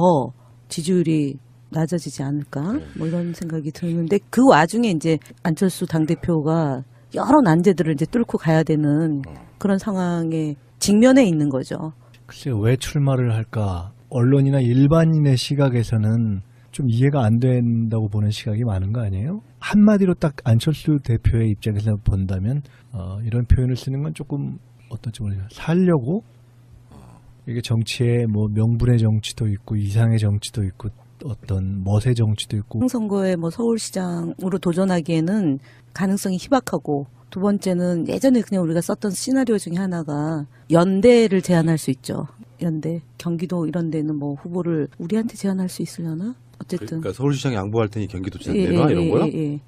지지율이 낮아지지 않을까, 뭐 이런 생각이 드는데, 그 와중에 이제 안철수 당대표가 여러 난제들을 이제 뚫고 가야 되는 그런 상황에 직면해 있는 거죠. 글쎄요, 왜 출마를 할까? 언론이나 일반인의 시각에서는 좀 이해가 안 된다고 보는 시각이 많은 거 아니에요? 한마디로 딱 안철수 대표의 입장에서 본다면 이런 표현을 쓰는 건 조금 어떤지 모르겠어요. 살려고? 이게 정치에 뭐 명분의 정치도 있고 이상의 정치도 있고 어떤 멋의 정치도 있고 선거에 뭐 서울시장으로 도전하기에는 가능성이 희박하고, 두 번째는 예전에 그냥 우리가 썼던 시나리오 중에 하나가 연대를 제안할 수 있죠. 연대, 경기도 이런 데는 뭐 후보를 우리한테 제안할 수 있으려나? 어쨌든 그러니까 서울시장 양보할 테니 경기도지사 내놔 이런 거요? 예.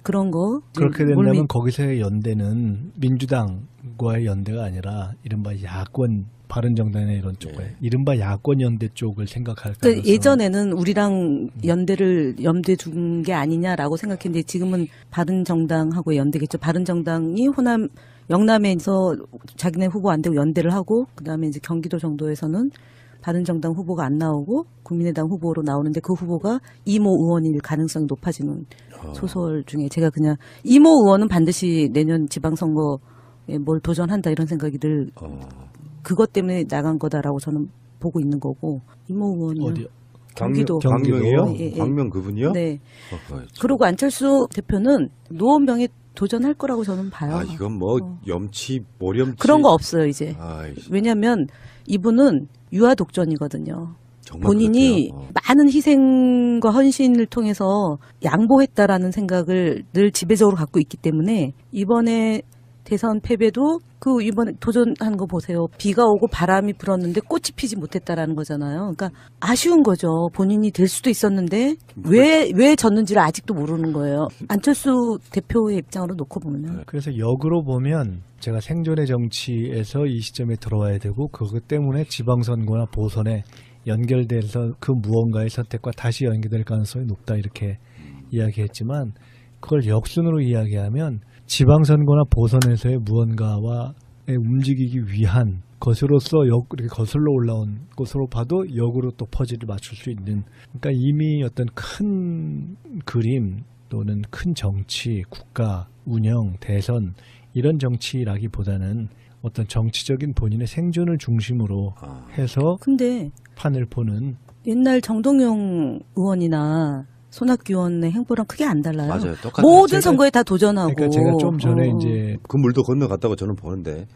그런 거. 그렇게 몰미- 된다면 거기서의 연대는 민주당과의 연대가 아니라 이른바 야권 바른정당이나 이런 쪽과 이른바 야권 연대 쪽을 생각할 그러니까 가능성은 예전에는 우리랑 연대를 염두에 둔 게 아니냐라고 생각했는데 지금은 바른정당하고 연대겠죠. 바른정당이 영남에서 자기네 후보 안 되고 연대를 하고, 그다음에 이제 경기도 정도에서는 바른정당 후보가 안 나오고 국민의당 후보로 나오는데 그 후보가 이모 의원일 가능성이 높아지는 소설 중에 제가 그냥 이모 의원은 반드시 내년 지방선거에 뭘 도전한다 이런 생각이 늘 그것 때문에 나간 거다라고 저는 보고 있는 거고, 이모 의원은 어디요? 경기도. 광명이요? 예, 예. 광명 그분이요? 네. 어허, 그리고 안철수 대표는 노원병에 도전할 거라고 저는 봐요. 아 이건 뭐 염치 모렴치 그런 거 없어요 이제. 아이, 왜냐하면 이분은 유아 독전이거든요. 정말 본인이 그렇대요. 많은 희생과 헌신을 통해서 양보했다라는 생각을 늘 지배적으로 갖고 있기 때문에 이번에 대선 패배도 그 이번에 도전한 거 보세요. 비가 오고 바람이 불었는데 꽃이 피지 못했다라는 거잖아요. 그러니까 아쉬운 거죠. 본인이 될 수도 있었는데 왜 졌는지를 아직도 모르는 거예요. 안철수 대표의 입장으로 놓고 보면. 그래서 역으로 보면 제가 생존의 정치에서 이 시점에 들어와야 되고 그것 때문에 지방선거나 보선에 연결돼서 그 무언가의 선택과 다시 연결될 가능성이 높다 이렇게 이야기했지만 그걸 역순으로 이야기하면 지방선거나 보선에서의 무언가와 움직이기 위한 것으로서 이렇게 거슬러 올라온 것으로 봐도 역으로 또 퍼즐을 맞출 수 있는 그러니까 이미 어떤 큰 그림 또는 큰 정치, 국가, 운영, 대선 이런 정치라기보다는 어떤 정치적인 본인의 생존을 중심으로 해서 근데 판을 보는 옛날 정동영 의원이나 손학규 의원의 행보랑 크게 안 달라요. 맞아요. 똑같아요. 모든 선거에 다 도전하고. 그러니까 제가 좀 전에 이제 그 물도 건너갔다고 저는 보는데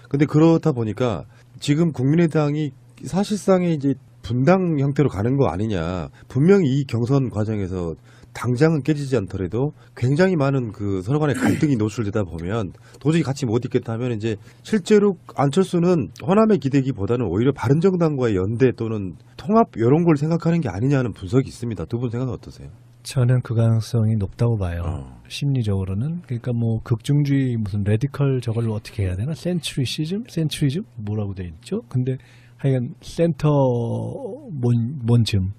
근데 그렇다 보니까 지금 국민의당이 사실상의 이제 분당 형태로 가는 거 아니냐. 분명히 이 경선 과정에서 당장은 깨지지 않더라도 굉장히 많은 그 서로 간의 갈등이 노출되다 보면 도저히 같이 못 있겠다 하면 이제 실제로 안철수는 호남에 기대기보다는 오히려 바른정당과의 연대 또는 통합 이런 걸 생각하는 게 아니냐는 분석이 있습니다. 두 분 생각은 어떠세요? 저는 그 가능성이 높다고 봐요. 심리적으로는. 그러니까 뭐 극중주의 무슨 레디컬 저걸 어떻게 해야 되나? 센츄리시즘? 뭐라고 돼 있죠? 근데 하여간 센터 뭔즘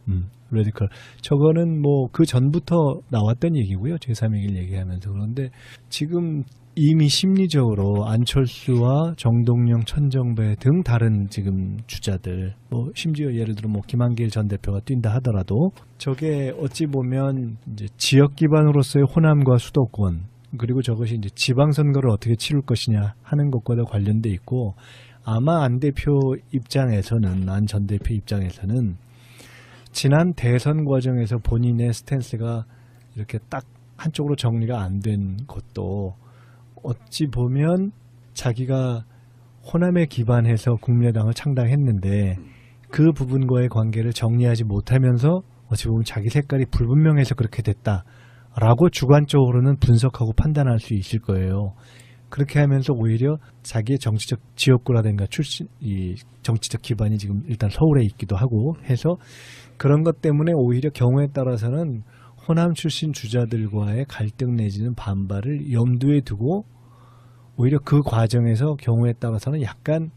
레디컬 저거는 뭐 그 전부터 나왔던 얘기고요. 제3얘기를 얘기하면서 그런데 지금 이미 심리적으로 안철수와 정동영, 천정배 등 다른 지금 주자들 뭐 심지어 예를 들어 뭐 김한길 전 대표가 뛴다 하더라도 저게 어찌 보면 이제 지역 기반으로서의 호남과 수도권 그리고 저것이 이제 지방선거를 어떻게 치룰 것이냐 하는 것과도 관련돼 있고 아마 안 대표 입장에서는 안 전 대표 입장에서는 지난 대선 과정에서 본인의 스탠스가 이렇게 딱 한쪽으로 정리가 안 된 것도 어찌 보면 자기가 호남에 기반해서 국민의당을 창당했는데 그 부분과의 관계를 정리하지 못하면서 어찌 보면 자기 색깔이 불분명해서 그렇게 됐다라고 주관적으로는 분석하고 판단할 수 있을 거예요. 그렇게 하면서 오히려 자기의 정치적 지역구라든가 이 정치적 기반이 지금 일단 서울에 있기도 하고 해서 그런 것 때문에 오히려 경우에 따라서는 호남 출신 주자들과의 갈등 내지는 반발을 염두에 두고 오히려 그 과정에서 경우에 따라서는 약간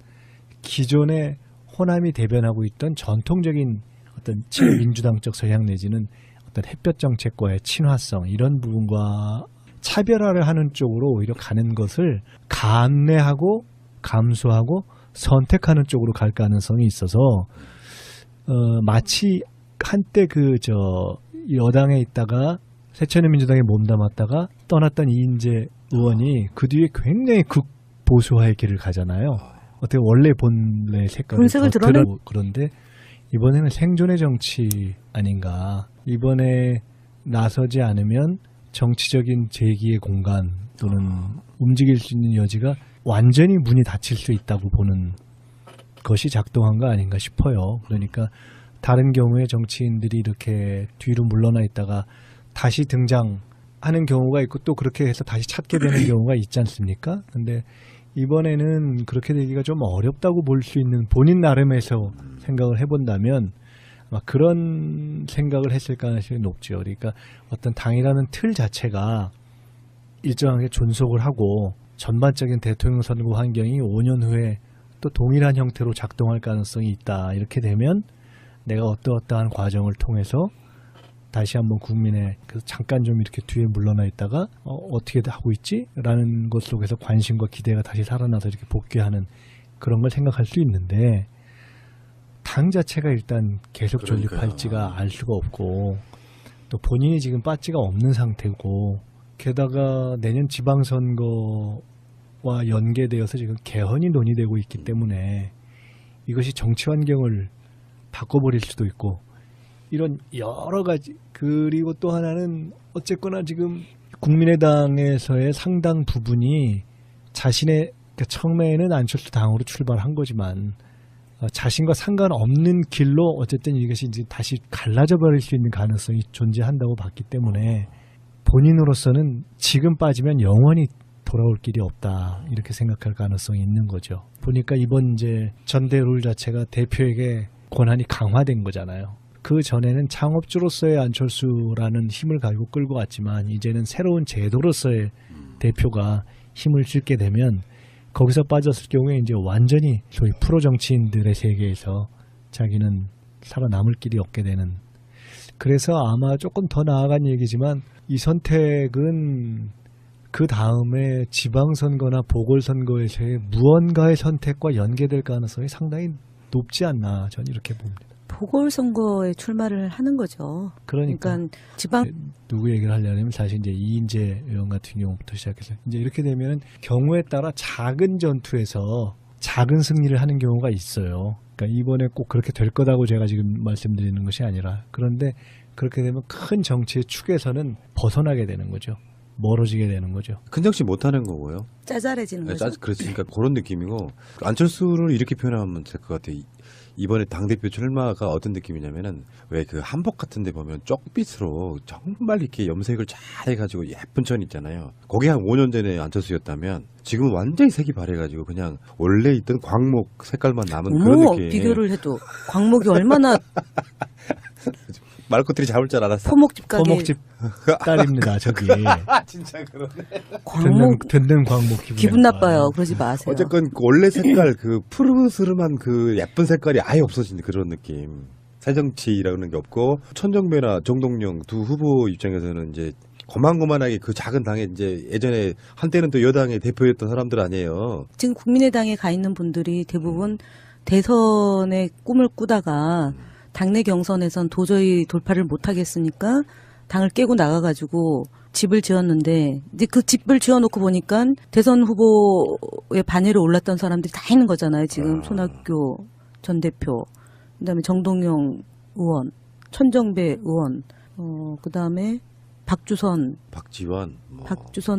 기존의 호남이 대변하고 있던 전통적인 어떤 친민주당적 성향 내지는 어떤 햇볕 정책과의 친화성 이런 부분과 차별화를 하는 쪽으로 오히려 가는 것을 감내하고 감수하고 선택하는 쪽으로 갈 가능성이 있어서 마치 한때 여당에 있다가 새천년민주당에 몸담았다가 떠났던 이인재 의원이 그 뒤에 굉장히 극보수화의 길을 가잖아요. 어떻게 원래 본래 색깔을 본색을 드러내 그런데 이번에는 생존의 정치 아닌가. 이번에 나서지 않으면 정치적인 재기의 공간 또는 움직일 수 있는 여지가 완전히 문이 닫힐 수 있다고 보는 것이 작동한 거 아닌가 싶어요. 그러니까 다른 경우에 정치인들이 이렇게 뒤로 물러나 있다가 다시 등장하는 경우가 있고 또 그렇게 해서 다시 찾게 되는 경우가 있지 않습니까? 근데 이번에는 그렇게 되기가 좀 어렵다고 볼 수 있는 본인 나름에서 생각을 해본다면 아마 그런 생각을 했을 가능성이 높죠. 그러니까 어떤 당이라는 틀 자체가 일정하게 존속을 하고 전반적인 대통령 선거 환경이 5년 후에 또 동일한 형태로 작동할 가능성이 있다. 이렇게 되면 내가 어떠어떠한 과정을 통해서 다시 한번 국민의 그래서 잠깐 좀 이렇게 뒤에 물러나 있다가 어떻게 하고 있지? 라는 것 속에서 관심과 기대가 다시 살아나서 이렇게 복귀하는 그런 걸 생각할 수 있는데 당 자체가 일단 계속 존립할지가 알 수가 없고 또 본인이 지금 빠지가 없는 상태고 게다가 내년 지방선거와 연계되어서 지금 개헌이 논의되고 있기 때문에 이것이 정치 환경을 바꿔버릴 수도 있고 이런 여러 가지. 그리고 또 하나는 어쨌거나 지금 국민의당에서의 상당 부분이 자신의 그러니까 처음에는 안철수 당으로 출발한 거지만 자신과 상관없는 길로 어쨌든 이것이 이제 다시 갈라져 버릴 수 있는 가능성이 존재한다고 봤기 때문에 본인으로서는 지금 빠지면 영원히 돌아올 길이 없다 이렇게 생각할 가능성이 있는 거죠. 보니까 이번 이제 전대 룰 자체가 대표에게 권한이 강화된 거잖아요. 그 전에는 창업주로서의 안철수라는 힘을 가지고 끌고 왔지만 이제는 새로운 제도로서의 대표가 힘을 실게 되면 거기서 빠졌을 경우에 이제 완전히 소위 프로 정치인들의 세계에서 자기는 살아남을 길이 없게 되는. 그래서 아마 조금 더 나아간 얘기지만 이 선택은 그 다음에 지방선거나 보궐선거에서의 무언가의 선택과 연계될 가능성이 상당히 높지 않나 저는 이렇게 봅니다. 보궐선거에 출마를 하는 거죠. 그러니까 지방 누구 얘기를 하려면 사실 이제 이인재 의원 같은 경우부터 시작해서 이제 이렇게 되면 경우에 따라 작은 전투에서 작은 승리를 하는 경우가 있어요. 그러니까 이번에 꼭 그렇게 될 거다고 제가 지금 말씀드리는 것이 아니라 그런데 그렇게 되면 큰 정치의 축에서는 벗어나게 되는 거죠. 멀어지게 되는 거죠. 큰 정치 못하는 거고요. 짜잘해지는 거죠. 그렇으니까 그런 느낌이고 안철수를 이렇게 표현하면 될 것 같아요. 이번에 당대표 출마가 어떤 느낌이냐면은 왜 그 한복 같은 데 보면 쪽빛으로 정말 이렇게 염색을 잘 해가지고 예쁜 천 있잖아요. 거기 한 5년 전에 안철수였다면 지금은 완전히 색이 바래가지고 그냥 원래 있던 광목 색깔만 남은 그런 느낌. 비교를 해도 광목이 얼마나 말꼬투리 잡을 줄 알았어. 포목집 가게 포목집 딸입니다. 저기 진짜 그러네. 광목 든든 광목 기분 나빠요. 그러지 마세요. 어쨌건 그 원래 색깔 그 푸르스름한 그 예쁜 색깔이 아예 없어진 그런 느낌. 새정치라는 게 없고 천정배나 정동영 두 후보 입장에서는 이제 고만고만하게 그 작은 당에 이제 예전에 한때는 또 여당의 대표였던 사람들 아니에요. 지금 국민의당에 가 있는 분들이 대부분 대선의 꿈을 꾸다가 당내 경선에선 도저히 돌파를 못하겠으니까 당을 깨고 나가가지고 집을 지었는데 이제 그 집을 지어놓고 보니까 대선 후보의 반열에 올랐던 사람들이 다 있는 거잖아요. 지금 손학규 전 대표, 그다음에 정동영 의원, 천정배 의원, 그다음에 박지원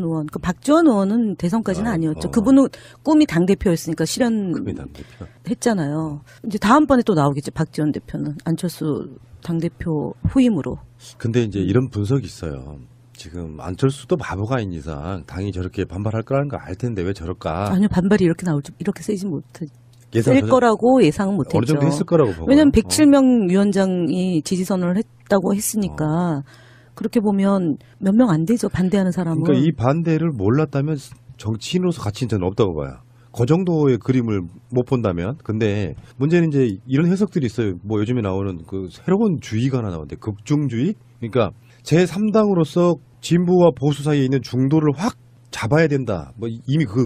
의원. 그 박지원 의원은 대선까지는 아니었죠. 그분은 꿈이 당 대표였으니까 실현했잖아요. 이제 다음번에 또 나오겠지. 박지원 대표는 안철수 당 대표 후임으로. 근데 이제 이런 분석이 있어요. 지금 안철수도 바보가 아닌 이상 당이 저렇게 반발할 거라는 거 알 텐데 왜 저럴까? 아니요, 반발이 이렇게 나올지 이렇게 세지 못해. 예상 셀 거라고 예상은 못했죠. 어느 정도 했을 거라고 보고. 왜냐하면 107명 위원장이 지지선언을 했다고 했으니까. 그렇게 보면 몇 명 안 되죠. 반대하는 사람은. 그러니까 이 반대를 몰랐다면 정치인으로서 가치는 저는 없다고 봐요. 그 정도의 그림을 못 본다면. 근데 문제는 이제 이런 해석들이 있어요. 뭐 요즘에 나오는 그 새로운 주의가 하나 나오는데 극중주의? 그러니까 제3당으로서 진보와 보수 사이에 있는 중도를 확 잡아야 된다. 뭐 이미 그